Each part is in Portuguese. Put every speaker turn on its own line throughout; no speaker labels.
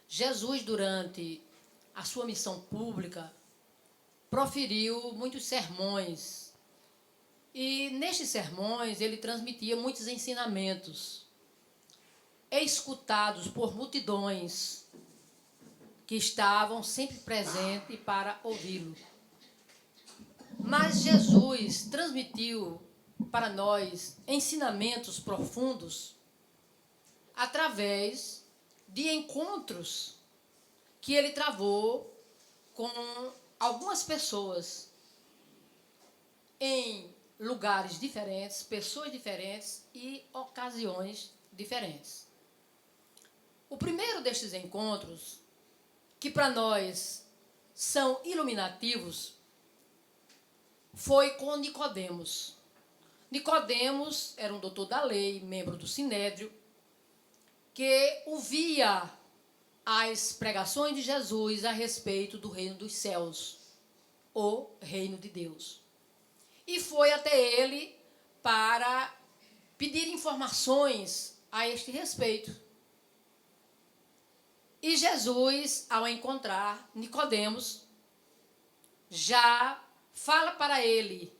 Jesus, durante a sua missão pública, proferiu muitos sermões. E nestes sermões ele transmitia muitos ensinamentos, escutados por multidões que estavam sempre presentes para ouvi-lo. Mas Jesus transmitiu para nós ensinamentos profundos através de encontros que ele travou com algumas pessoas em lugares diferentes, pessoas diferentes e ocasiões diferentes. O primeiro destes encontros, que para nós são iluminativos, foi com Nicodemos. Nicodemos era um doutor da lei, membro do Sinédrio, que ouvia as pregações de Jesus a respeito do reino dos céus, o reino de Deus. E foi até ele para pedir informações a este respeito. E Jesus, ao encontrar Nicodemos, já fala para ele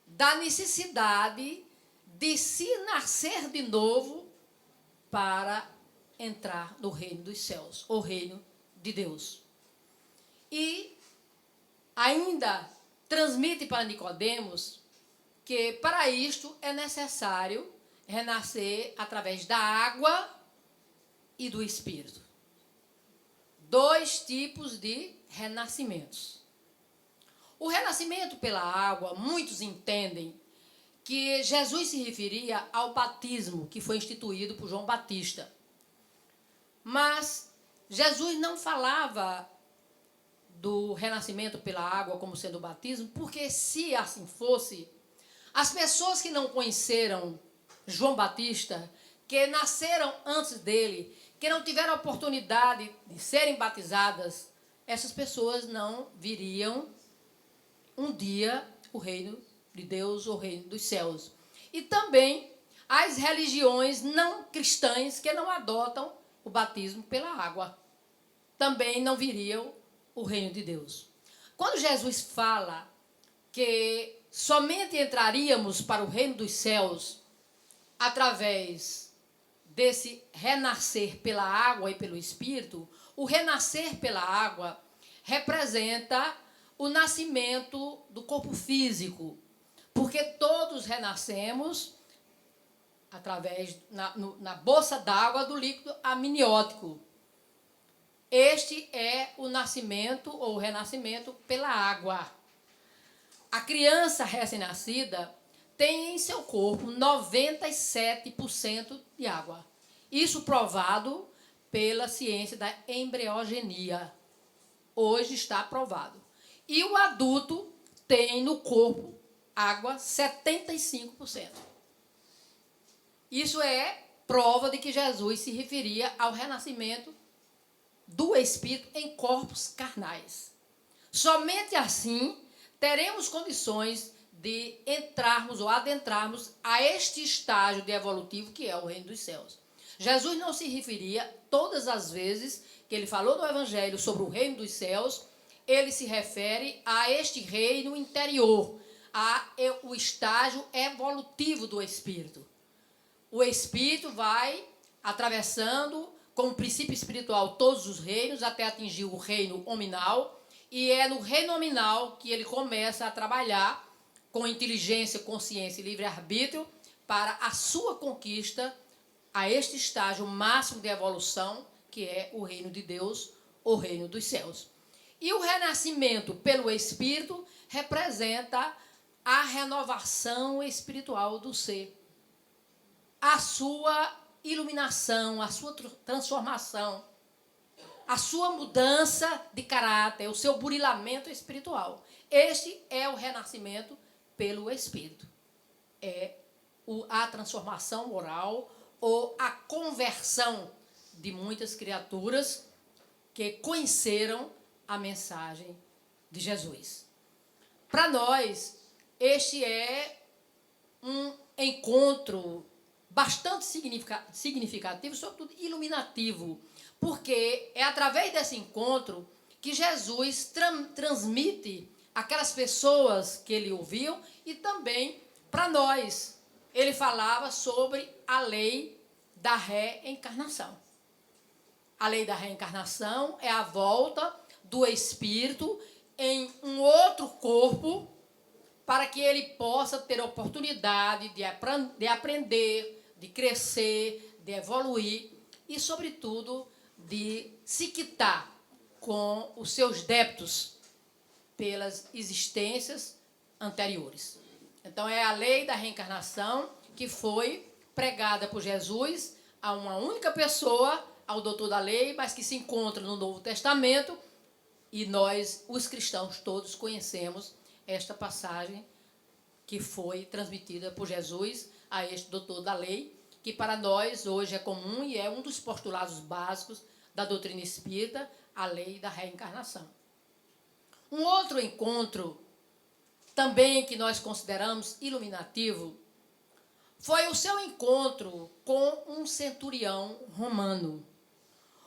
da necessidade de se nascer de novo para entrar no reino dos céus, o reino de Deus. E ainda transmite para Nicodemos que para isto é necessário renascer através da água e do Espírito. Dois tipos de renascimentos. O renascimento pela água, muitos entendem que Jesus se referia ao batismo que foi instituído por João Batista. Mas Jesus não falava do renascimento pela água como sendo o batismo, porque se assim fosse, as pessoas que não conheceram João Batista, que nasceram antes dele, que não tiveram a oportunidade de serem batizadas, essas pessoas não viriam um dia o reino de Deus, o reino dos céus. E também as religiões não cristãs que não adotam o batismo pela água, também não viriam o reino de Deus. Quando Jesus fala que somente entraríamos para o reino dos céus através desse renascer pela água e pelo Espírito, o renascer pela água representa o nascimento do corpo físico, porque todos renascemos através na bolsa d'água do líquido amniótico. Este é o nascimento ou o renascimento pela água. A criança recém-nascida tem em seu corpo 97% de água. Isso provado pela ciência da embriogenia. Hoje está provado. E o adulto tem no corpo água 75%. Isso é prova de que Jesus se referia ao renascimento do Espírito em corpos carnais. Somente assim teremos condições de entrarmos ou adentrarmos a este estágio de evolutivo que é o reino dos céus. Jesus não se referia, todas as vezes que ele falou no Evangelho sobre o reino dos céus, ele se refere a este reino interior, o estágio evolutivo do Espírito. O Espírito vai atravessando, como princípio espiritual, todos os reinos, até atingir o reino hominal, e é no reino nominal que ele começa a trabalhar com inteligência, consciência e livre-arbítrio para a sua conquista a este estágio máximo de evolução, que é o reino de Deus, o reino dos céus. E o renascimento pelo Espírito representa a renovação espiritual do ser, a sua iluminação, a sua transformação, a sua mudança de caráter, o seu burilamento espiritual. Este é o renascimento pelo Espírito. É a transformação moral ou a conversão de muitas criaturas que conheceram a mensagem de Jesus. Para nós, este é um encontro bastante significativo, sobretudo iluminativo, porque é através desse encontro que Jesus transmite aquelas pessoas que ele ouviu e também para nós. Ele falava sobre a lei da reencarnação. A lei da reencarnação é a volta do espírito em um outro corpo para que ele possa ter oportunidade de aprender, de crescer, de evoluir e, sobretudo, de se quitar com os seus débitos pelas existências anteriores. Então, é a lei da reencarnação que foi pregada por Jesus a uma única pessoa, ao doutor da lei, mas que se encontra no Novo Testamento, e nós, os cristãos todos, conhecemos esta passagem que foi transmitida por Jesus a este doutor da lei, que para nós hoje é comum e é um dos postulados básicos da doutrina espírita, a lei da reencarnação. Um outro encontro, também que nós consideramos iluminativo, foi o seu encontro com um centurião romano.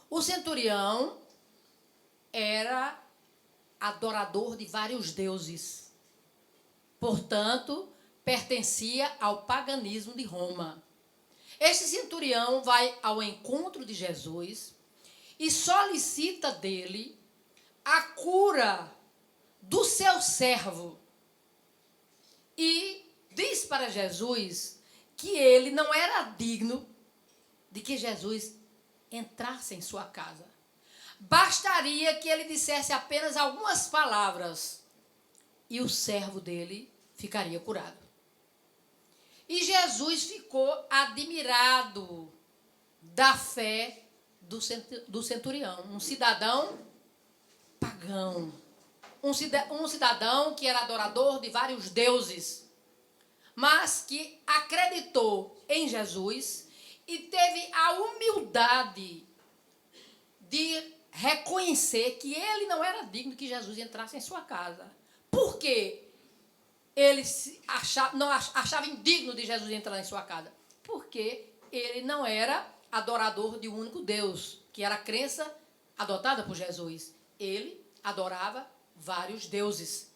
O centurião era adorador de vários deuses. Portanto, pertencia ao paganismo de Roma. Este centurião vai ao encontro de Jesus e solicita dele a cura do seu servo. E diz para Jesus que ele não era digno de que Jesus entrasse em sua casa. Bastaria que ele dissesse apenas algumas palavras e o servo dele ficaria curado. E Jesus ficou admirado da fé do centurião, um cidadão pagão, um cidadão que era adorador de vários deuses, mas que acreditou em Jesus e teve a humildade de reconhecer que ele não era digno que Jesus entrasse em sua casa. Por quê? Ele não achava indigno de Jesus entrar em sua casa? Porque ele não era adorador de um único Deus, que era a crença adotada por Jesus. Ele adorava vários deuses.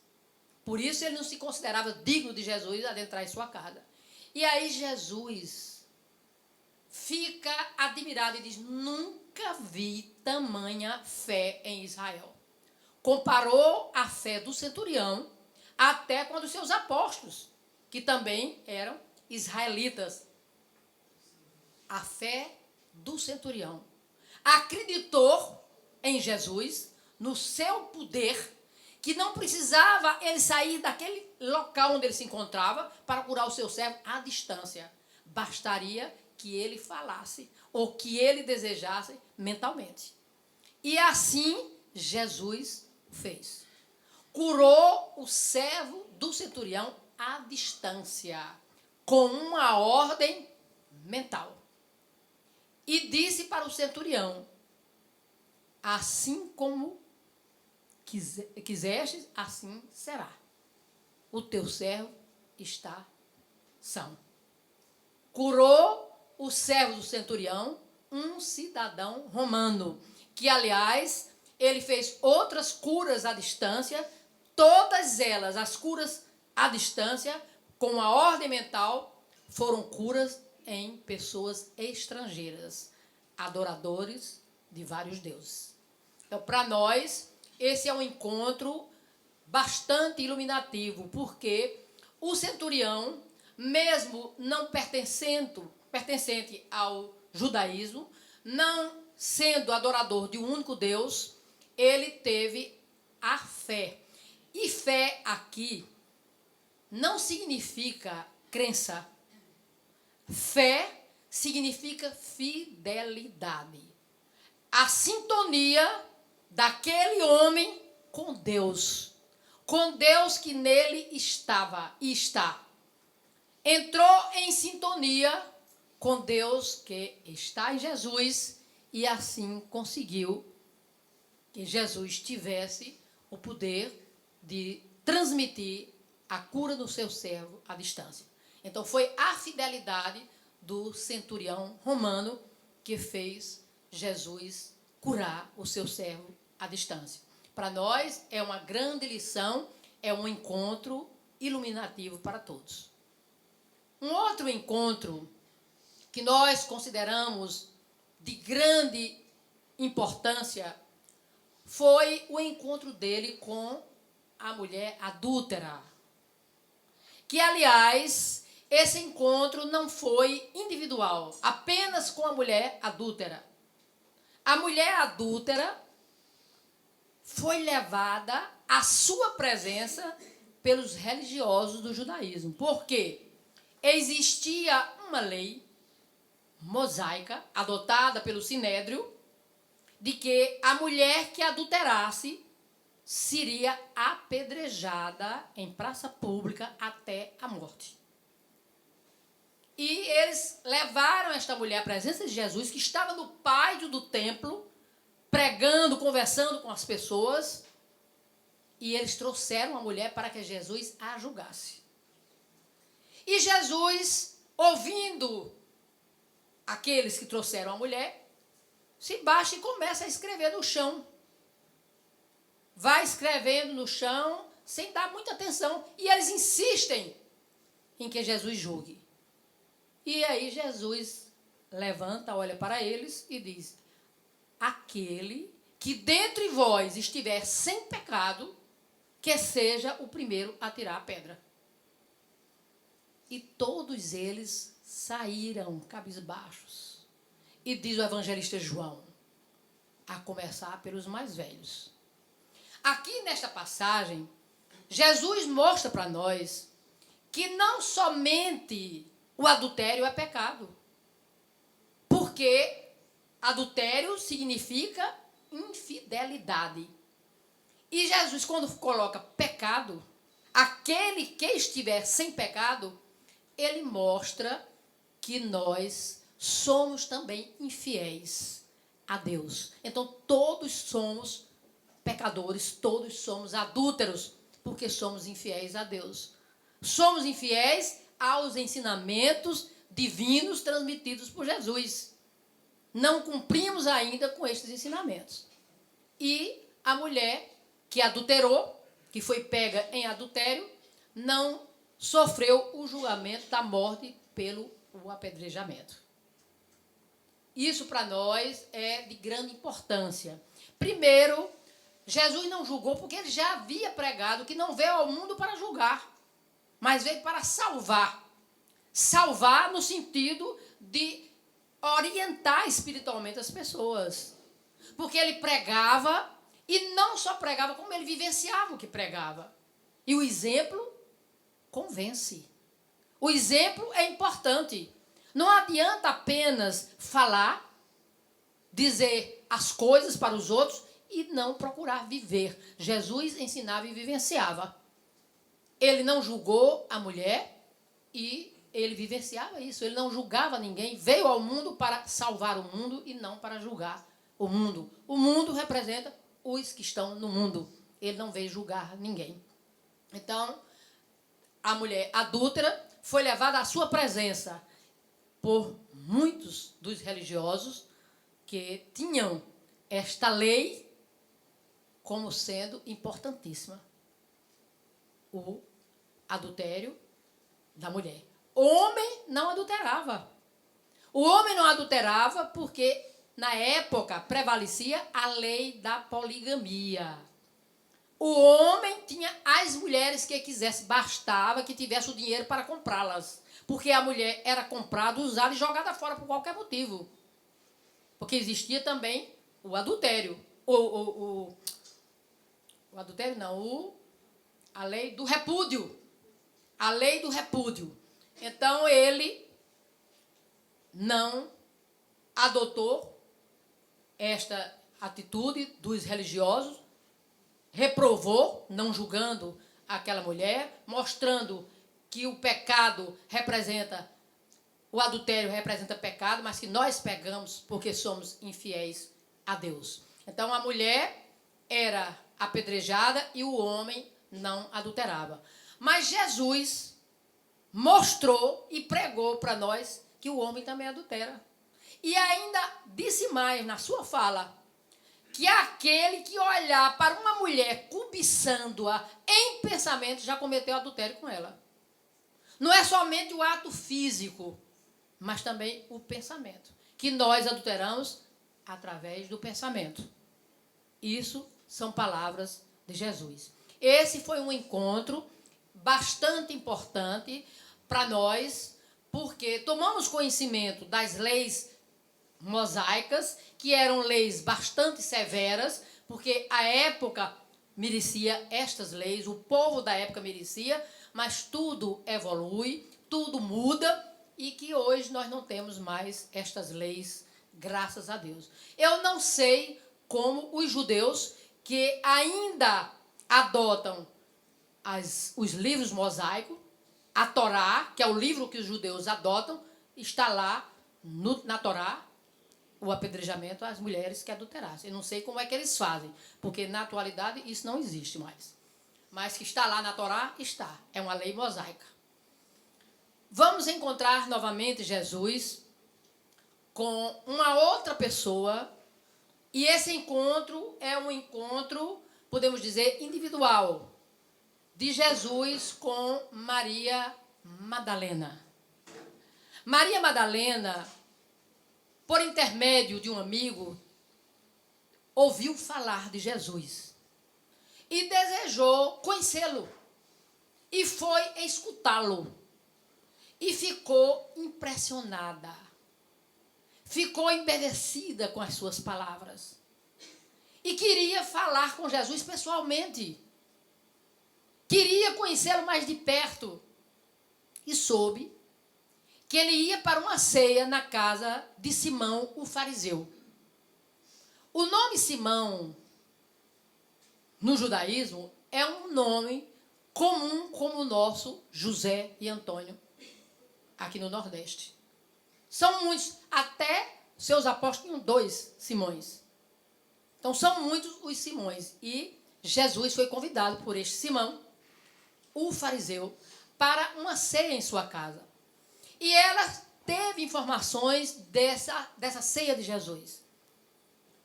Por isso ele não se considerava digno de Jesus adentrar em sua casa. E aí Jesus fica admirado e diz: nunca vi tamanha fé em Israel. Comparou a fé do centurião até com a dos seus apóstolos, que também eram israelitas. A fé do centurião acreditou em Jesus, no seu poder, que não precisava ele sair daquele local onde ele se encontrava para curar o seu servo à distância. Bastaria que ele falasse ou que ele desejasse mentalmente. E assim Jesus fez. Curou o servo do centurião à distância, com uma ordem mental. E disse para o centurião: assim como quisestes, assim será. O teu servo está são. Curou o servo do centurião, um cidadão romano, que, aliás, ele fez outras curas à distância, todas elas, as curas à distância, com a ordem mental, foram curas em pessoas estrangeiras, adoradores de vários deuses. Então, para nós, esse é um encontro bastante iluminativo, porque o centurião, mesmo não pertencente ao judaísmo, não sendo adorador de um único Deus, ele teve a fé. E fé aqui não significa crença. Fé significa fidelidade. A sintonia daquele homem com Deus que nele estava e está. Entrou em sintonia com Deus que está em Jesus e assim conseguiu que Jesus tivesse o poder de transmitir a cura do seu servo à distância. Então foi a fidelidade do centurião romano que fez Jesus curar o seu servo à distância. Para nós é uma grande lição, é um encontro iluminativo para todos. Um outro encontro que nós consideramos de grande importância foi o encontro dele com a mulher adúltera. Que, aliás, esse encontro não foi individual, apenas com a mulher adúltera. A mulher adúltera foi levada à sua presença pelos religiosos do judaísmo. Por quê? Existia uma lei mosaica, adotada pelo Sinédrio, de que a mulher que adulterasse seria apedrejada em praça pública até a morte. E eles levaram esta mulher à presença de Jesus, que estava no pátio do templo, pregando, conversando com as pessoas, e eles trouxeram a mulher para que Jesus a julgasse. E Jesus, ouvindo aqueles que trouxeram a mulher, se baixa e começa a escrever no chão. Vai escrevendo no chão, sem dar muita atenção. E eles insistem em que Jesus julgue. E aí Jesus levanta, olha para eles e diz: aquele que dentre vós estiver sem pecado, que seja o primeiro a tirar a pedra. E todos eles saíram cabisbaixos. E diz o evangelista João, a começar pelos mais velhos. Aqui nesta passagem, Jesus mostra para nós que não somente o adultério é pecado. Porque adultério significa infidelidade. E Jesus, quando coloca pecado, aquele que estiver sem pecado, ele mostra que nós somos também infiéis a Deus. Então, todos somos pecadores, todos somos adúlteros, porque somos infiéis a Deus. Somos infiéis aos ensinamentos divinos transmitidos por Jesus. Não cumprimos ainda com estes ensinamentos. E a mulher que adulterou, que foi pega em adultério, não sofreu o julgamento da morte pelo apedrejamento. Isso para nós é de grande importância. Primeiro, Jesus não julgou porque ele já havia pregado que não veio ao mundo para julgar, mas veio para salvar. Salvar no sentido de orientar espiritualmente as pessoas. Porque ele pregava, e não só pregava, como ele vivenciava o que pregava. E o exemplo convence. O exemplo é importante. Não adianta apenas falar, dizer as coisas para os outros e não procurar viver. Jesus ensinava e vivenciava. Ele não julgou a mulher e ele vivenciava isso. Ele não julgava ninguém. Veio ao mundo para salvar o mundo e não para julgar o mundo. O mundo representa os que estão no mundo. Ele não veio julgar ninguém. Então, a mulher adúltera foi levada à sua presença por muitos dos religiosos que tinham esta lei como sendo importantíssima. O adultério da mulher. O homem não adulterava. O homem não adulterava porque, na época, prevalecia a lei da poligamia. O homem tinha as mulheres que quisesse, bastava que tivesse o dinheiro para comprá-las. Porque a mulher era comprada, usada e jogada fora por qualquer motivo. Porque existia também o adultério. O adultério não, a lei do repúdio. A lei do repúdio. Então, ele não adotou esta atitude dos religiosos, reprovou, não julgando aquela mulher, mostrando que o pecado representa, o adultério representa pecado, mas que nós pegamos porque somos infiéis a Deus. Então, a mulher era apedrejada e o homem não adulterava. Mas Jesus mostrou e pregou para nós que o homem também adultera. E ainda disse mais na sua fala, que aquele que olhar para uma mulher cobiçando-a em pensamento já cometeu adultério com ela. Não é somente o ato físico, mas também o pensamento, que nós adulteramos através do pensamento. Isso são palavras de Jesus. Esse foi um encontro bastante importante para nós, porque tomamos conhecimento das leis mosaicas, que eram leis bastante severas, porque a época merecia estas leis, o povo da época merecia, mas tudo evolui, tudo muda, e que hoje nós não temos mais estas leis, graças a Deus. Eu não sei como os judeus que ainda adotam os livros mosaicos, a Torá, que é o livro que os judeus adotam, está lá na Torá, o apedrejamento às mulheres que adulterassem. Eu não sei como é que eles fazem, porque na atualidade isso não existe mais. Mas que está lá na Torá, está. É uma lei mosaica. Vamos encontrar novamente Jesus com uma outra pessoa, e esse encontro é um encontro, podemos dizer, individual, de Jesus com Maria Madalena. Maria Madalena, por intermédio de um amigo, ouviu falar de Jesus e desejou conhecê-lo e foi escutá-lo e ficou impressionada, ficou embevecida com as suas palavras e queria falar com Jesus pessoalmente, queria conhecê-lo mais de perto e soube que ele ia para uma ceia na casa de Simão, o fariseu. O nome Simão, no judaísmo, é um nome comum como o nosso José e Antônio, aqui no Nordeste. São muitos, até seus apóstolos tinham 2 Simões. Então, são muitos os Simões. E Jesus foi convidado por este Simão, o fariseu, para uma ceia em sua casa. E ela teve informações dessa ceia de Jesus.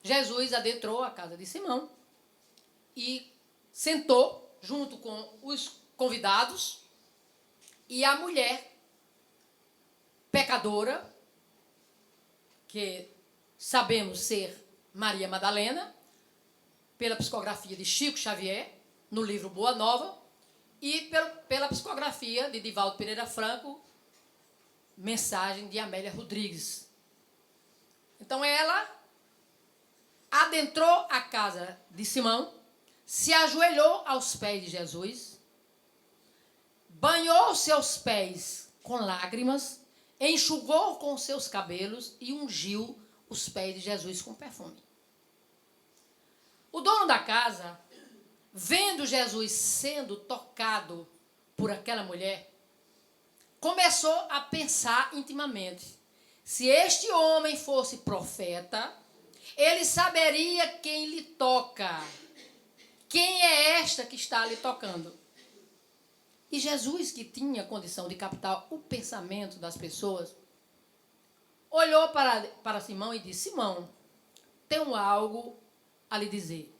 Jesus adentrou a casa de Simão e sentou junto com os convidados e a mulher pecadora, que sabemos ser Maria Madalena, pela psicografia de Chico Xavier, no livro Boa Nova, e pela psicografia de Divaldo Pereira Franco, Mensagem de Amélia Rodrigues. Então ela adentrou a casa de Simão, se ajoelhou aos pés de Jesus, banhou seus pés com lágrimas, enxugou com seus cabelos e ungiu os pés de Jesus com perfume. O dono da casa, vendo Jesus sendo tocado por aquela mulher, começou a pensar intimamente: se este homem fosse profeta, ele saberia quem lhe toca. Quem é esta que está lhe tocando? E Jesus, que tinha condição de captar o pensamento das pessoas, olhou para Simão e disse: Simão, tenho algo a lhe dizer,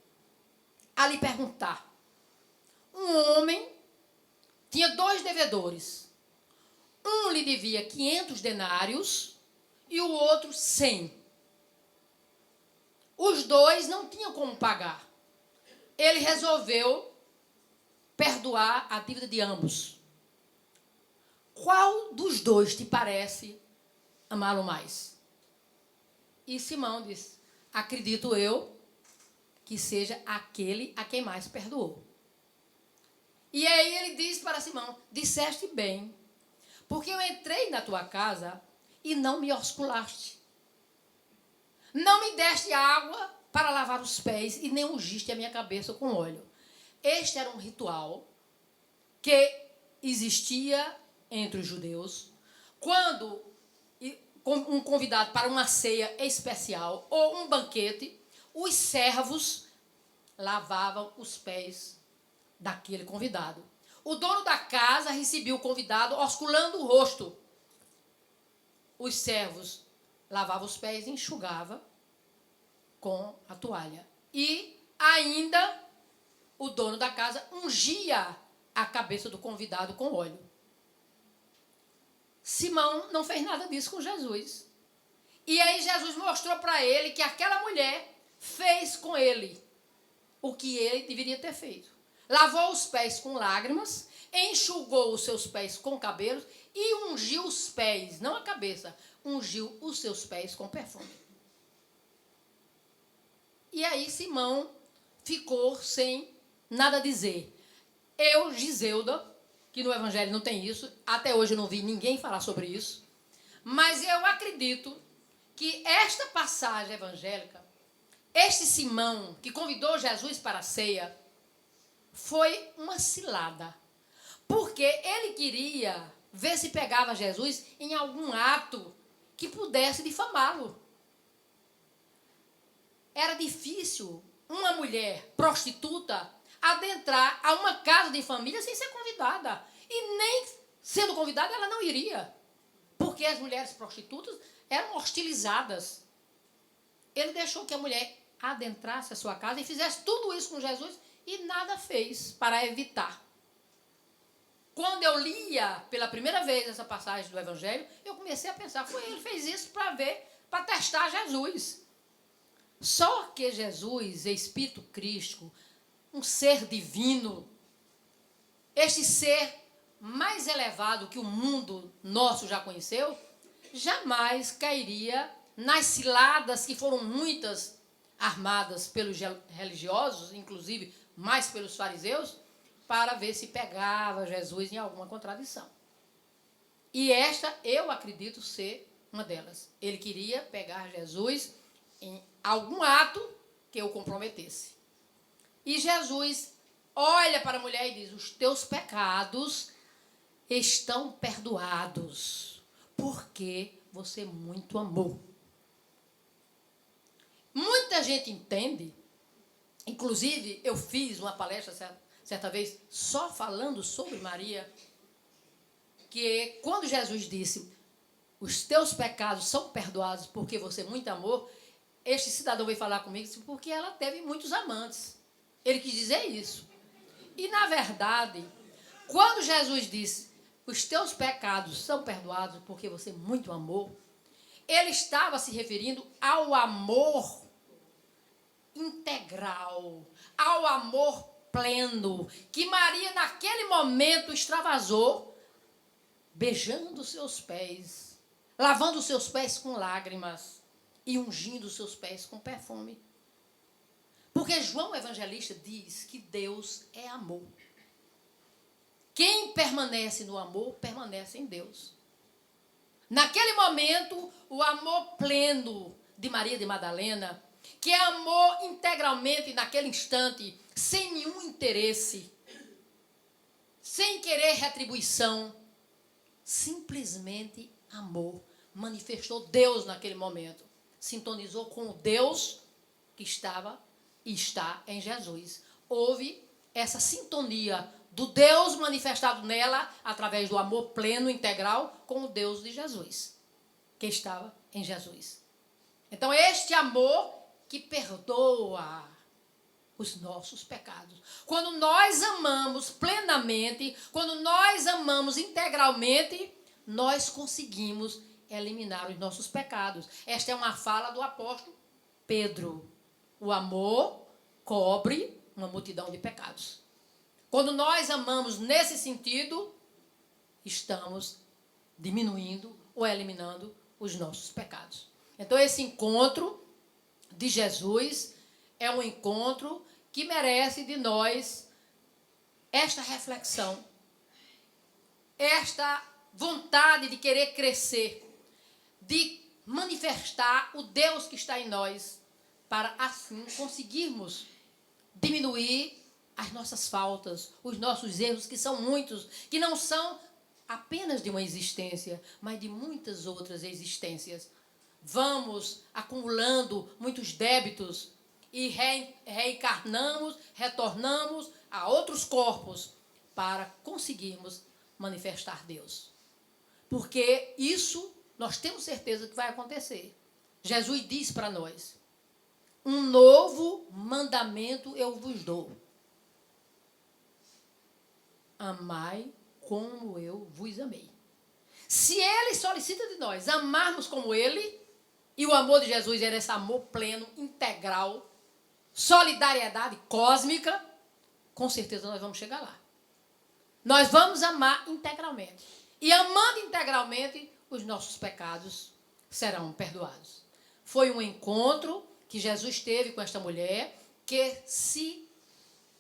a lhe perguntar. Um homem tinha 2 devedores. Um lhe devia 500 denários e o outro 100. Os 2 não tinham como pagar. Ele resolveu perdoar a dívida de ambos. Qual dos 2 te parece amá-lo mais? E Simão disse: acredito eu que seja aquele a quem mais perdoou. E aí ele disse para Simão: disseste bem, porque eu entrei na tua casa e não me osculaste. Não me deste água para lavar os pés e nem ungiste a minha cabeça com óleo. Este era um ritual que existia entre os judeus quando um convidado para uma ceia especial ou um banquete, os servos lavavam os pés daquele convidado. O dono da casa recebia o convidado osculando o rosto. os servos lavavam os pés e enxugavam com a toalha. E ainda o dono da casa ungia a cabeça do convidado com óleo. Simão não fez nada disso com Jesus. E aí Jesus mostrou para ele que aquela mulher fez com ele o que ele deveria ter feito. Lavou os pés com lágrimas, enxugou os seus pés com cabelos e ungiu os pés, não a cabeça, ungiu os seus pés com perfume. E aí Simão ficou sem nada a dizer. Eu, Giselda, que no Evangelho não tem isso, até hoje eu não vi ninguém falar sobre isso, mas eu acredito que esta passagem evangélica, este Simão que convidou Jesus para a ceia, foi uma cilada. Porque ele queria ver se pegava Jesus em algum ato que pudesse difamá-lo. Era difícil uma mulher prostituta adentrar a uma casa de família sem ser convidada. E nem sendo convidada ela não iria. Porque as mulheres prostitutas eram hostilizadas. Ele deixou que a mulher adentrasse a sua casa e fizesse tudo isso com Jesus e nada fez para evitar. Quando eu lia pela primeira vez essa passagem do Evangelho, eu comecei a pensar, ele fez isso para ver, para testar Jesus. Só que Jesus é Espírito Cristo, um ser divino, este ser mais elevado que o mundo nosso já conheceu, jamais cairia nas ciladas que foram muitas armadas pelos religiosos, inclusive mais pelos fariseus, para ver se pegava Jesus em alguma contradição. E esta eu acredito ser uma delas. Ele queria pegar Jesus em algum ato que o comprometesse. E Jesus olha para a mulher e diz: os teus pecados estão perdoados, porque você muito amou. Muita gente entende, inclusive eu fiz uma palestra certa vez só falando sobre Maria, que quando Jesus disse: os teus pecados são perdoados porque você muito amou, este cidadão veio falar comigo porque ela teve muitos amantes. Ele quis dizer isso. E na verdade, quando Jesus disse: os teus pecados são perdoados porque você muito amou, ele estava se referindo ao amor integral, ao amor pleno, que Maria naquele momento extravasou, beijando os seus pés, lavando os seus pés com lágrimas e ungindo os seus pés com perfume. Porque João Evangelista diz que Deus é amor. Quem permanece no amor, permanece em Deus. Naquele momento, o amor pleno de Maria de Madalena, que amou integralmente naquele instante, sem nenhum interesse, sem querer retribuição, simplesmente amor, manifestou Deus naquele momento, sintonizou com o Deus que estava e está em Jesus. Houve essa sintonia do Deus manifestado nela através do amor pleno, integral, com o Deus de Jesus, que estava em Jesus. Então, este amor que perdoa os nossos pecados. Quando nós amamos plenamente, quando nós amamos integralmente, nós conseguimos eliminar os nossos pecados. Esta é uma fala do apóstolo Pedro. O amor cobre uma multidão de pecados. Quando nós amamos nesse sentido, estamos diminuindo ou eliminando os nossos pecados. Então, esse encontro de Jesus é um encontro que merece de nós esta reflexão, esta vontade de querer crescer, de manifestar o Deus que está em nós, para assim conseguirmos diminuir as nossas faltas, os nossos erros, que são muitos, que não são apenas de uma existência, mas de muitas outras existências. Vamos acumulando muitos débitos e reencarnamos, retornamos a outros corpos para conseguirmos manifestar Deus. Porque isso nós temos certeza que vai acontecer. Jesus diz para nós: um novo mandamento eu vos dou. Amai como eu vos amei. Se ele solicita de nós amarmos como ele, e o amor de Jesus era esse amor pleno, integral, solidariedade cósmica, com certeza nós vamos chegar lá. Nós vamos amar integralmente. E amando integralmente, os nossos pecados serão perdoados. Foi um encontro que Jesus teve com esta mulher que se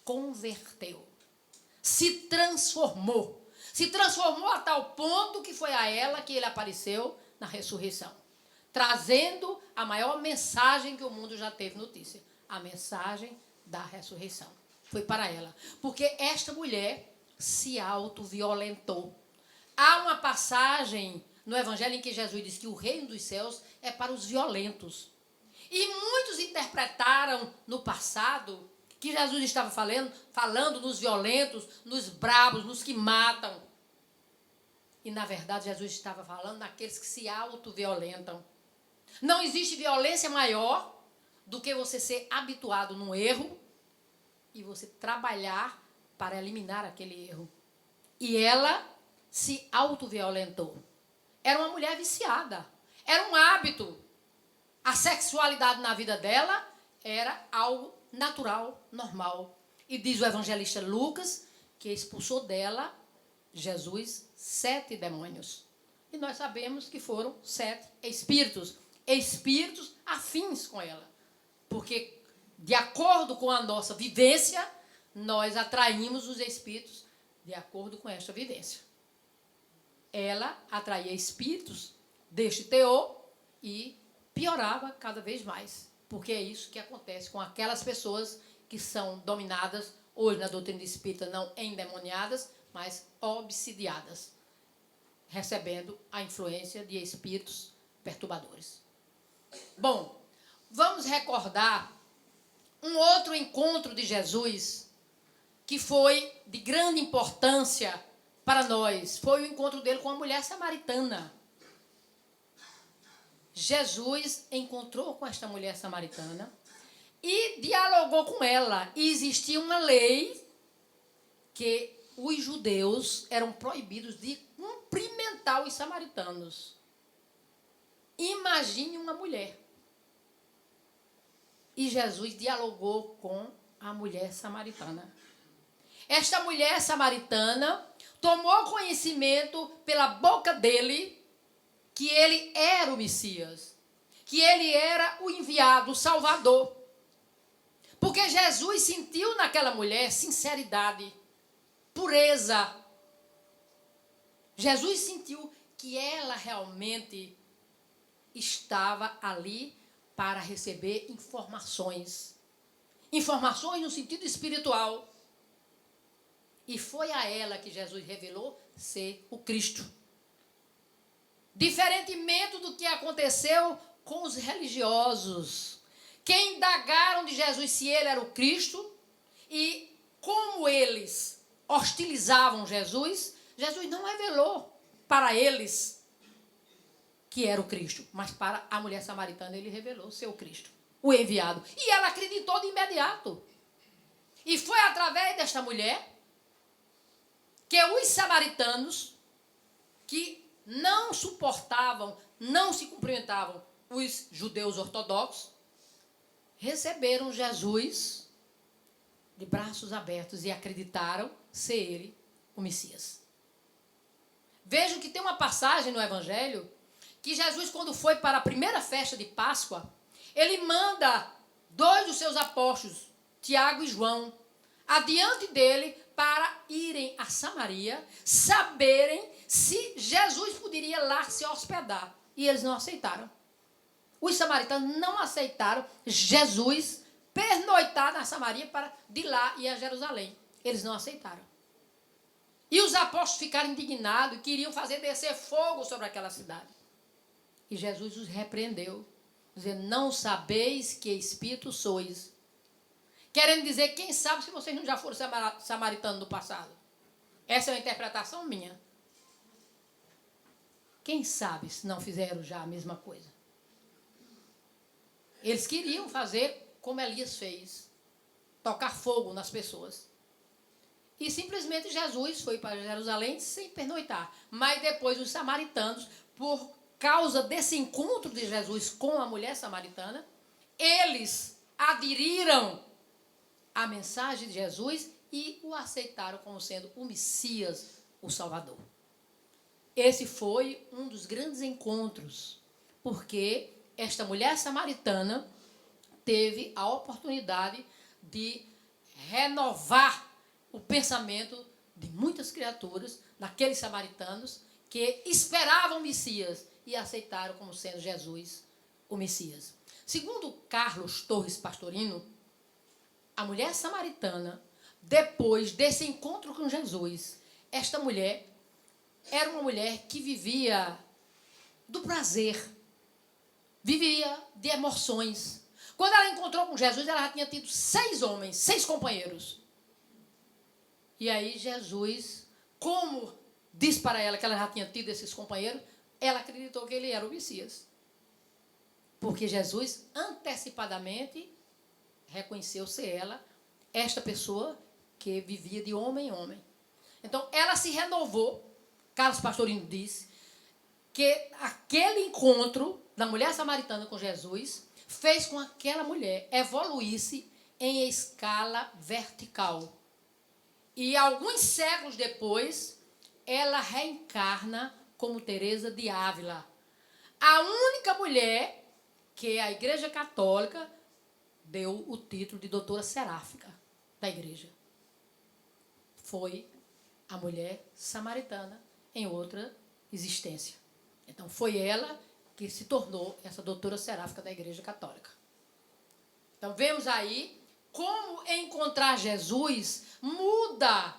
converteu, se transformou. Se transformou a tal ponto que foi a ela que ele apareceu na ressurreição, trazendo a maior mensagem que o mundo já teve notícia, a mensagem da ressurreição. Foi para ela, porque esta mulher se autoviolentou. Há uma passagem no Evangelho em que Jesus diz que o reino dos céus é para os violentos. E muitos interpretaram no passado que Jesus estava falando nos violentos, nos brabos, nos que matam. E, na verdade, Jesus estava falando naqueles que se autoviolentam. Não existe violência maior do que você ser habituado num erro e você trabalhar para eliminar aquele erro. E ela se autoviolentou. Era uma mulher viciada. Era um hábito. A sexualidade na vida dela era algo natural, normal. E diz o evangelista Lucas que expulsou dela, Jesus, 7 demônios. E nós sabemos que foram 7 espíritos. Espíritos afins com ela. Porque, de acordo com a nossa vivência, nós atraímos os espíritos de acordo com esta vivência. Ela atraía espíritos deste teor e piorava cada vez mais. Porque é isso que acontece com aquelas pessoas que são dominadas, hoje na doutrina espírita não endemoniadas, mas obsidiadas, recebendo a influência de espíritos perturbadores. Bom, vamos recordar um outro encontro de Jesus que foi de grande importância para nós. Foi o encontro dele com a mulher samaritana. Jesus encontrou com esta mulher samaritana e dialogou com ela. E existia uma lei que os judeus eram proibidos de cumprimentar os samaritanos. Imagine uma mulher. E Jesus dialogou com a mulher samaritana. Esta mulher samaritana tomou conhecimento pela boca dele que ele era o Messias, que ele era o enviado, o Salvador. Porque Jesus sentiu naquela mulher sinceridade, pureza. Jesus sentiu que ela realmente estava ali para receber informações. Informações no sentido espiritual. E foi a ela que Jesus revelou ser o Cristo. Diferentemente do que aconteceu com os religiosos, que indagaram de Jesus se ele era o Cristo, e como eles hostilizavam Jesus, Jesus não revelou para eles que era o Cristo, mas para a mulher samaritana ele revelou ser o Cristo, o enviado. E ela acreditou de imediato. E foi através desta mulher que os samaritanos, que não suportavam, não se cumprimentavam os judeus ortodoxos, receberam Jesus de braços abertos e acreditaram ser ele o Messias. Vejam que tem uma passagem no Evangelho que Jesus, quando foi para a primeira festa de Páscoa, ele manda 2 dos seus apóstolos, Tiago e João, adiante dele para irem a Samaria, saberem se Jesus poderia lá se hospedar. E eles não aceitaram. Os samaritanos não aceitaram Jesus pernoitar na Samaria para de lá ir a Jerusalém. Eles não aceitaram. E os apóstolos ficaram indignados e queriam fazer descer fogo sobre aquela cidade. E Jesus os repreendeu, dizendo: não sabeis que espírito sois. Querendo dizer, quem sabe se vocês não já foram samaritanos no passado. Essa é uma interpretação minha. Quem sabe se não fizeram já a mesma coisa? Eles queriam fazer como Elias fez, tocar fogo nas pessoas. E simplesmente Jesus foi para Jerusalém sem pernoitar. Mas depois os samaritanos, por causa desse encontro de Jesus com a mulher samaritana, eles aderiram à mensagem de Jesus e o aceitaram como sendo o Messias, o Salvador. Esse foi um dos grandes encontros, porque esta mulher samaritana teve a oportunidade de renovar o pensamento de muitas criaturas, daqueles samaritanos que esperavam o Messias e aceitaram como sendo Jesus o Messias. Segundo Carlos Torres Pastorino, a mulher samaritana, depois desse encontro com Jesus, esta mulher era uma mulher que vivia do prazer, vivia de emoções. Quando ela encontrou com Jesus, ela já tinha tido 6 homens, 6 companheiros. E aí Jesus, como disse para ela que ela já tinha tido esses companheiros, ela acreditou que ele era o Messias. Porque Jesus antecipadamente reconheceu ser ela, esta pessoa que vivia de homem em homem. Então, ela se renovou. Carlos Pastorino disse que aquele encontro da mulher samaritana com Jesus fez com que aquela mulher evoluísse em escala vertical. E alguns séculos depois, ela reencarna como Teresa de Ávila, a única mulher que a Igreja Católica deu o título de doutora seráfica da igreja. Foi a mulher samaritana em outra existência. Então, foi ela que se tornou essa doutora seráfica da Igreja Católica. Então, vemos aí como encontrar Jesus muda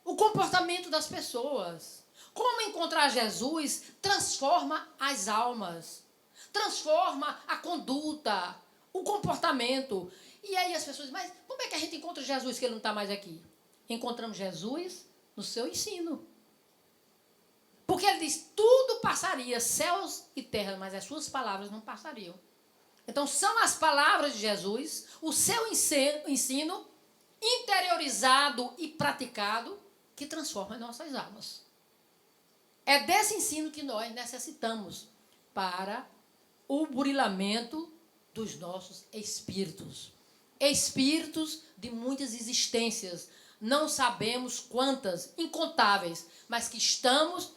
o comportamento das pessoas. Como encontrar Jesus transforma as almas, transforma a conduta, o comportamento. E aí as pessoas, mas como é que a gente encontra Jesus que ele não está mais aqui? Encontramos Jesus no seu ensino. Porque ele diz, tudo passaria, céus e terra, mas as suas palavras não passariam. Então, são as palavras de Jesus, o seu ensino interiorizado e praticado, que transforma nossas almas. É desse ensino que nós necessitamos para o burilamento dos nossos espíritos. Espíritos de muitas existências. Não sabemos quantas, incontáveis, mas que estamos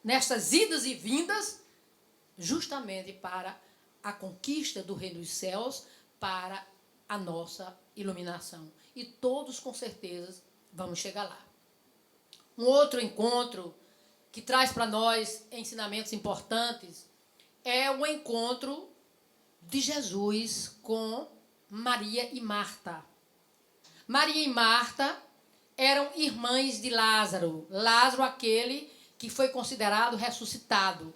nessas idas e vindas justamente para a conquista do reino dos céus, para a nossa iluminação. E todos, com certeza, vamos chegar lá. Um outro encontro que traz para nós ensinamentos importantes é o encontro de Jesus com Maria e Marta. Maria e Marta eram irmãs de Lázaro. Lázaro, aquele que foi considerado ressuscitado.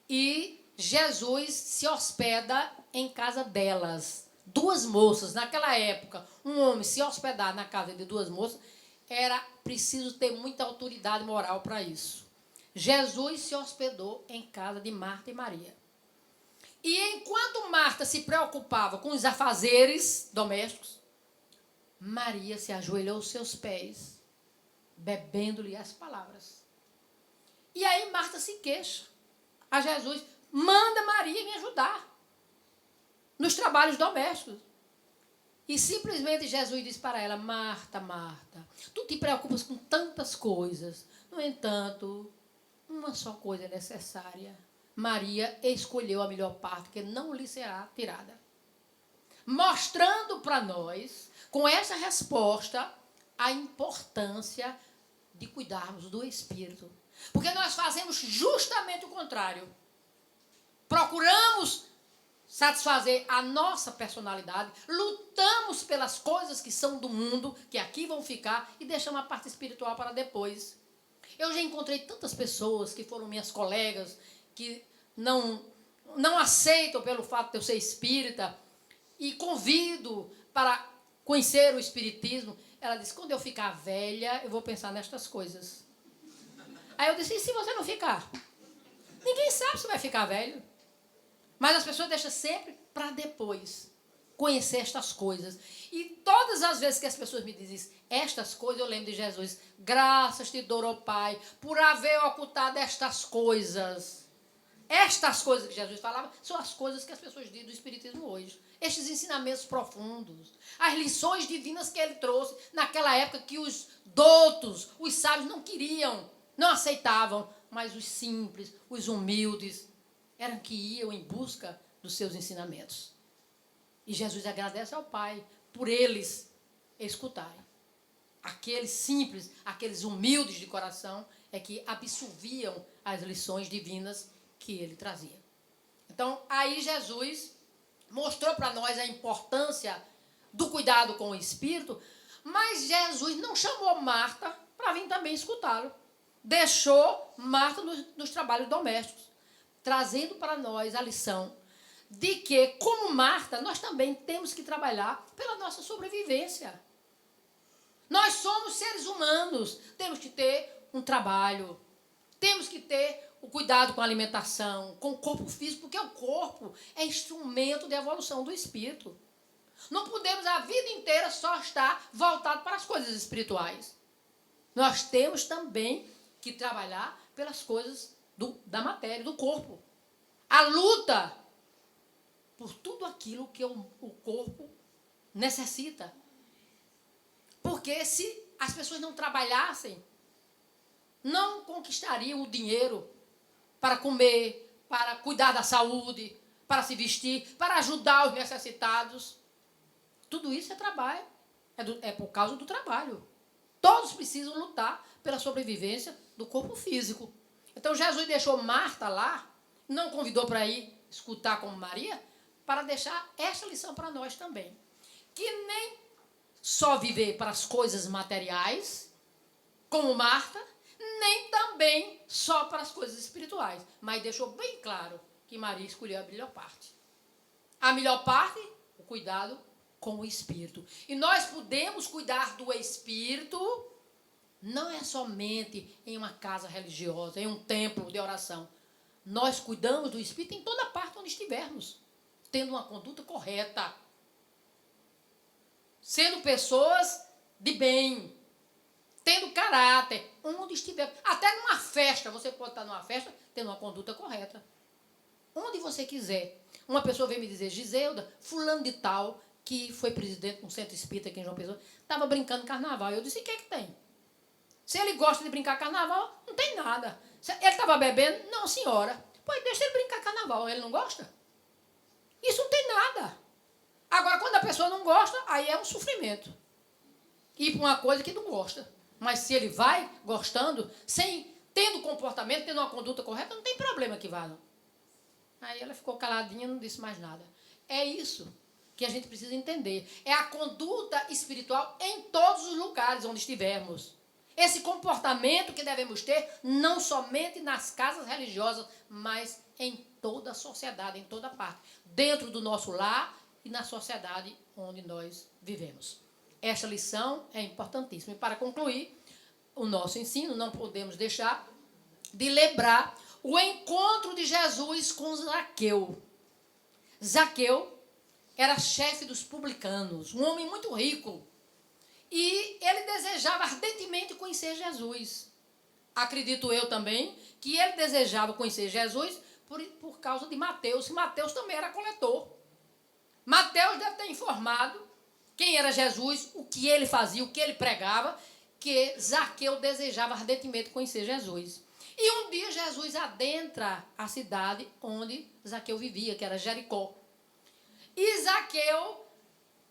E Jesus se hospeda em casa delas. 2 moças. Naquela época, um homem se hospedar na casa de 2 moças, era preciso ter muita autoridade moral para isso. Jesus se hospedou em casa de Marta e Maria. E enquanto Marta se preocupava com os afazeres domésticos, Maria se ajoelhou aos seus pés, bebendo-lhe as palavras. E aí Marta se queixa a Jesus, manda Maria me ajudar nos trabalhos domésticos. E simplesmente Jesus diz para ela, Marta, Marta, tu te preocupas com tantas coisas, no entanto, uma só coisa é necessária. Maria escolheu a melhor parte, que não lhe será tirada. Mostrando para nós, com essa resposta, a importância de cuidarmos do espírito. Porque nós fazemos justamente o contrário. Procuramos satisfazer a nossa personalidade, lutamos pelas coisas que são do mundo, que aqui vão ficar, e deixamos a parte espiritual para depois. Eu já encontrei tantas pessoas que foram minhas colegas, que não aceitam pelo fato de eu ser espírita, e convido para conhecer o espiritismo. Ela diz, quando eu ficar velha, eu vou pensar nestas coisas. Aí eu disse, e se você não ficar? Ninguém sabe se vai ficar velho. Mas as pessoas deixam sempre para depois conhecer estas coisas. E todas as vezes que as pessoas me dizem estas coisas, eu lembro de Jesus. Graças te dou, ó Pai, por haver ocultado estas coisas. Estas coisas que Jesus falava são as coisas que as pessoas dizem do Espiritismo hoje. Estes ensinamentos profundos, as lições divinas que ele trouxe naquela época que os doutos, os sábios não queriam, não aceitavam, mas os simples, os humildes, eram que iam em busca dos seus ensinamentos. E Jesus agradece ao Pai por eles escutarem. Aqueles simples, aqueles humildes de coração, é que absorviam as lições divinas que ele trazia. Então, aí Jesus mostrou para nós a importância do cuidado com o Espírito, mas Jesus não chamou Marta para vir também escutá-lo. Deixou Marta nos trabalhos domésticos, trazendo para nós a lição de que, como Marta, nós também temos que trabalhar pela nossa sobrevivência. Nós somos seres humanos, temos que ter um trabalho, temos que ter o cuidado com a alimentação, com o corpo físico, porque o corpo é instrumento de evolução do espírito. Não podemos a vida inteira só estar voltado para as coisas espirituais. Nós temos também que trabalhar pelas coisas da matéria, do corpo. A luta por tudo aquilo que o corpo necessita. Porque se as pessoas não trabalhassem, não conquistariam o dinheiro para comer, para cuidar da saúde, para se vestir, para ajudar os necessitados. Tudo isso é trabalho. É por causa do trabalho. Todos precisam lutar pela sobrevivência do corpo físico. Então, Jesus deixou Marta lá, não convidou para ir escutar como Maria, para deixar esta lição para nós também. Que nem só viver para as coisas materiais, como Marta, nem também só para as coisas espirituais. Mas deixou bem claro que Maria escolheu a melhor parte. A melhor parte, o cuidado com o Espírito. E nós podemos cuidar do Espírito, não é somente em uma casa religiosa, em um templo de oração. Nós cuidamos do Espírito em toda parte onde estivermos, tendo uma conduta correta, sendo pessoas de bem, tendo caráter, onde estiver. Até numa festa, você pode estar numa festa tendo uma conduta correta. Onde você quiser. Uma pessoa veio me dizer, Giselda, fulano de tal, que foi presidente de um centro espírita aqui em João Pessoa, estava brincando carnaval. Eu disse, o que é que tem? Se ele gosta de brincar carnaval, não tem nada. Ele estava bebendo? Não, senhora. Pois deixa ele brincar carnaval, ele não gosta? Isso não tem nada. Agora, quando a pessoa não gosta, aí é um sofrimento. Ir para uma coisa que não gosta. Mas se ele vai gostando, tendo comportamento, tendo uma conduta correta, não tem problema que vá, não. Aí ela ficou caladinha e não disse mais nada. É isso que a gente precisa entender. É a conduta espiritual em todos os lugares onde estivermos. Esse comportamento que devemos ter, não somente nas casas religiosas, mas em toda a sociedade, em toda parte. Dentro do nosso lar e na sociedade onde nós vivemos. Esta lição é importantíssima. E para concluir o nosso ensino, não podemos deixar de lembrar o encontro de Jesus com Zaqueu. Zaqueu era chefe dos publicanos, um homem muito rico. E ele desejava ardentemente conhecer Jesus. Acredito eu também que ele desejava conhecer Jesus por causa de Mateus. E Mateus também era coletor. Mateus deve ter informado quem era Jesus, o que ele fazia, o que ele pregava, que Zaqueu desejava ardentemente conhecer Jesus. E um dia Jesus adentra a cidade onde Zaqueu vivia, que era Jericó. E Zaqueu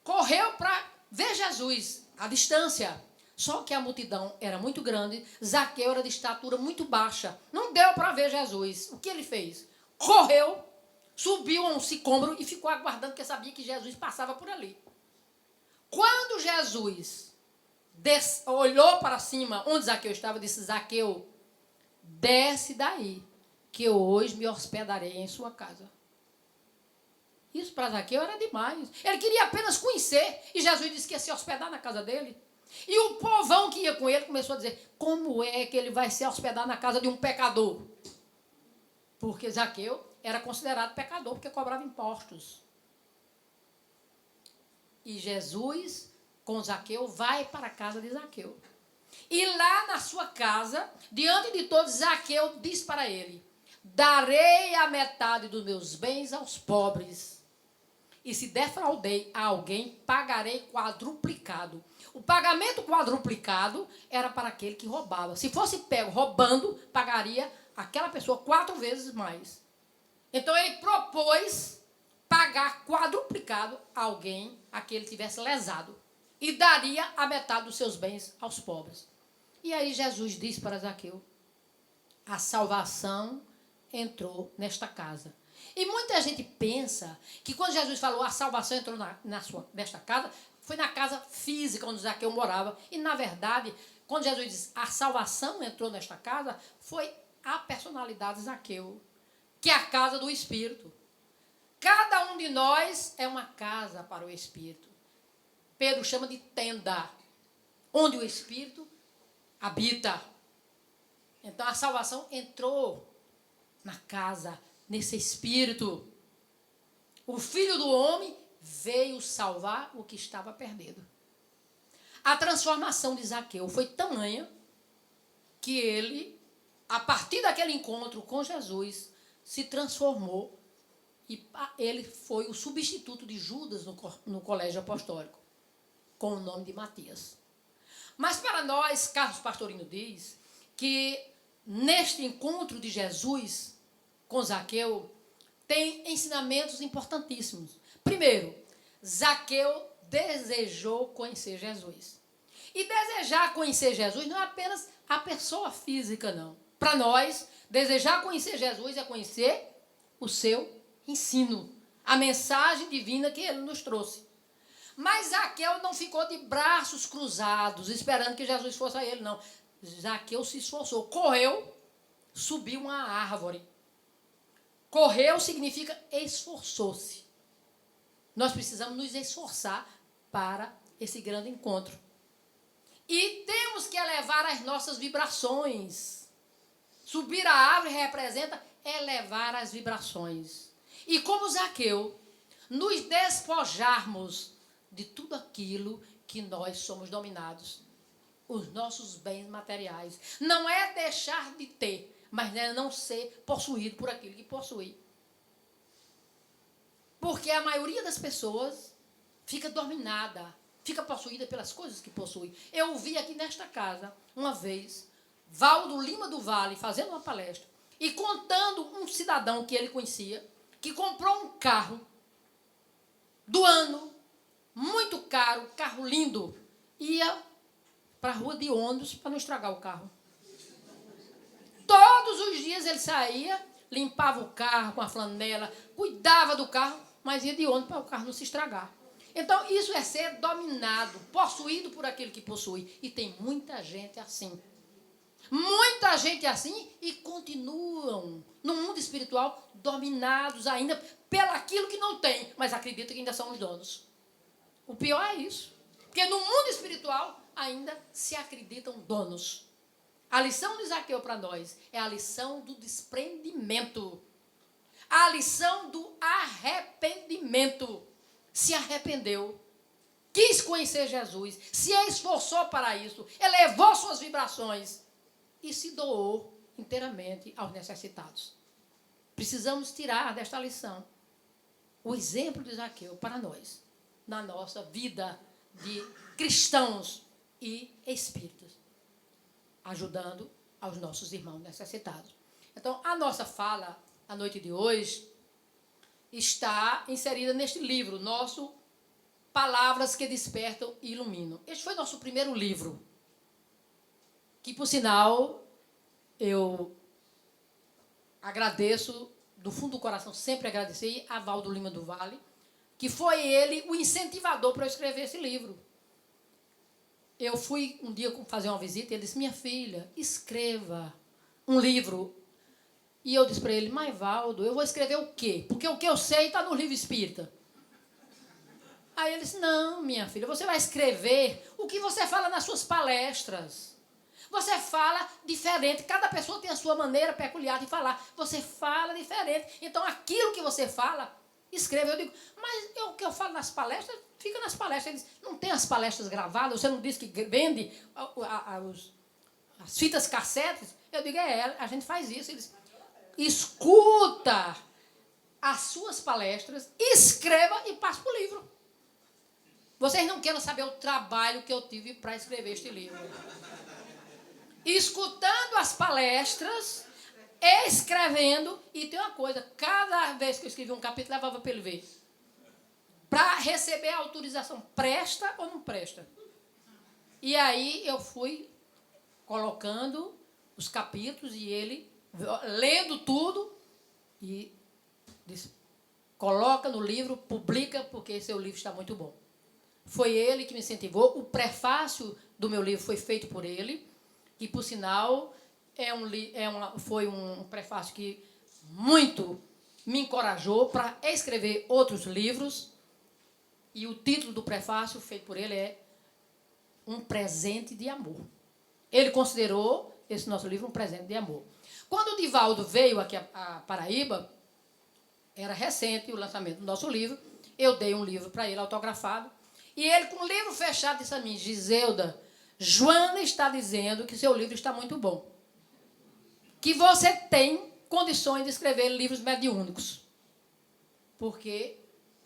correu para ver Jesus à distância. Só que a multidão era muito grande, Zaqueu era de estatura muito baixa. Não deu para ver Jesus. O que ele fez? Correu, subiu a um sicômoro e ficou aguardando, porque sabia que Jesus passava por ali. Quando Jesus olhou para cima, onde Zaqueu estava, disse, Zaqueu, desce daí, que eu hoje me hospedarei em sua casa. Isso para Zaqueu era demais. Ele queria apenas conhecer, e Jesus disse que ia se hospedar na casa dele. E o povão que ia com ele começou a dizer, como é que ele vai se hospedar na casa de um pecador? Porque Zaqueu era considerado pecador, porque cobrava impostos. E Jesus, com Zaqueu, vai para a casa de Zaqueu. E lá na sua casa, diante de todos, Zaqueu diz para ele, darei a metade dos meus bens aos pobres. E se defraudei a alguém, pagarei quadruplicado. O pagamento quadruplicado era para aquele que roubava. Se fosse pego roubando, pagaria aquela pessoa 4 vezes mais. Então ele propôs pagar quadruplicado a alguém a que ele tivesse lesado. E daria a metade dos seus bens aos pobres. E aí Jesus disse para Zaqueu, a salvação entrou nesta casa. E muita gente pensa que quando Jesus falou a salvação entrou nesta casa, foi na casa física onde Zaqueu morava. E na verdade, quando Jesus diz a salvação entrou nesta casa, foi a personalidade de Zaqueu, que é a casa do Espírito. Cada um de nós é uma casa para o Espírito. Pedro chama de tenda, onde o Espírito habita. Então a salvação entrou na casa, nesse Espírito. O Filho do Homem veio salvar o que estava perdido. A transformação de Zaqueu foi tamanha que ele, a partir daquele encontro com Jesus, se transformou e ele foi o substituto de Judas no colégio apostólico, com o nome de Matias. Mas para nós, Carlos Pastorino diz que neste encontro de Jesus com Zaqueu, tem ensinamentos importantíssimos. Primeiro, Zaqueu desejou conhecer Jesus. E desejar conhecer Jesus não é apenas a pessoa física, não. Para nós, desejar conhecer Jesus é conhecer o seu ensino, a mensagem divina que ele nos trouxe. Mas Zaqueu não ficou de braços cruzados, esperando que Jesus fosse a ele, não. Zaqueu se esforçou, correu, subiu uma árvore. Correu significa esforçou-se. Nós precisamos nos esforçar para esse grande encontro. E temos que elevar as nossas vibrações. Subir a árvore representa elevar as vibrações. E como Zaqueu, nos despojarmos de tudo aquilo que nós somos dominados. Os nossos bens materiais. Não é deixar de ter, mas é não ser possuído por aquilo que possui. Porque a maioria das pessoas fica dominada, fica possuída pelas coisas que possui. Eu vi aqui nesta casa, uma vez, Valdo Lima do Vale fazendo uma palestra e contando um cidadão que ele conhecia, que comprou um carro do ano, muito caro, carro lindo, ia para a rua de ônibus para não estragar o carro. Todos os dias ele saía, limpava o carro com a flanela, cuidava do carro, mas ia de ônibus para o carro não se estragar. Então, isso é ser dominado, possuído por aquele que possui. E tem muita gente assim. Muita gente assim e continuam no mundo espiritual dominados ainda pelaquilo que não tem, mas acreditam que ainda são os donos. O pior é isso. Porque no mundo espiritual ainda se acreditam donos. A lição de Zaqueu para nós é a lição do desprendimento. A lição do arrependimento. Se arrependeu, quis conhecer Jesus, se esforçou para isso, elevou suas vibrações e se doou inteiramente aos necessitados. Precisamos tirar desta lição o exemplo de Zaqueu para nós, na nossa vida de cristãos e espíritos, ajudando aos nossos irmãos necessitados. Então, a nossa fala, a noite de hoje, está inserida neste livro, nosso Palavras que Despertam e Iluminam. Este foi nosso primeiro livro, que, por sinal, eu agradeço, do fundo do coração, sempre agradeci a Valdo Lima do Vale, que foi ele o incentivador para eu escrever esse livro. Eu fui um dia fazer uma visita e ele disse, minha filha, escreva um livro. E eu disse para ele, mas Valdo, eu vou escrever o quê? Porque o que eu sei está no livro espírita. Aí ele disse, não, minha filha, você vai escrever o que você fala nas suas palestras. Você fala diferente, cada pessoa tem a sua maneira peculiar de falar. Você fala diferente. Então, aquilo que você fala, escreva. Eu digo, mas o que eu falo nas palestras, fica nas palestras. Ele diz, não tem as palestras gravadas? Você não disse que vende as fitas cassetes? Eu digo, a gente faz isso. Ele diz, escuta as suas palestras, escreva e passe para o livro. Vocês não querem saber o trabalho que eu tive para escrever este livro. Escutando as palestras, escrevendo, e tem uma coisa, cada vez que eu escrevi um capítulo, levava para ele ver. Para receber a autorização, presta ou não presta? E aí eu fui colocando os capítulos e ele, lendo tudo, e disse, coloca no livro, publica, porque seu livro está muito bom. Foi ele que me incentivou. O prefácio do meu livro foi feito por ele, que, por sinal, foi um prefácio que muito me encorajou para escrever outros livros. E o título do prefácio feito por ele é Um Presente de Amor. Ele considerou esse nosso livro um presente de amor. Quando o Divaldo veio aqui a Paraíba, era recente o lançamento do nosso livro, eu dei um livro para ele autografado, e ele, com o livro fechado, disse a mim, Giselda, Joana está dizendo que seu livro está muito bom. Que você tem condições de escrever livros mediúnicos. Porque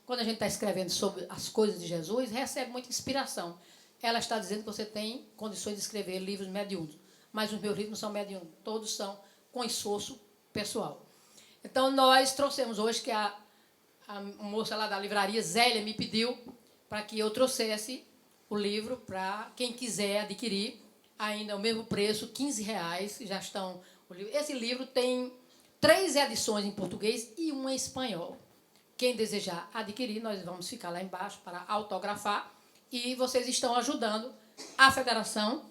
quando a gente está escrevendo sobre as coisas de Jesus, recebe muita inspiração. Ela está dizendo que você tem condições de escrever livros mediúnicos. Mas os meus livros não são mediúnicos. Todos são com esforço pessoal. Então, nós trouxemos hoje que a moça lá da livraria, Zélia, me pediu para que eu trouxesse o livro para quem quiser adquirir, ainda o mesmo preço, R$15, já estão. Esse livro tem 3 edições em português e uma em espanhol. Quem desejar adquirir, nós vamos ficar lá embaixo para autografar, e vocês estão ajudando a federação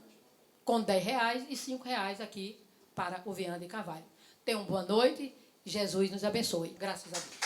com R$10 e R$5 aqui para o Viana de Carvalho. Tenham boa noite, Jesus nos abençoe. Graças a Deus.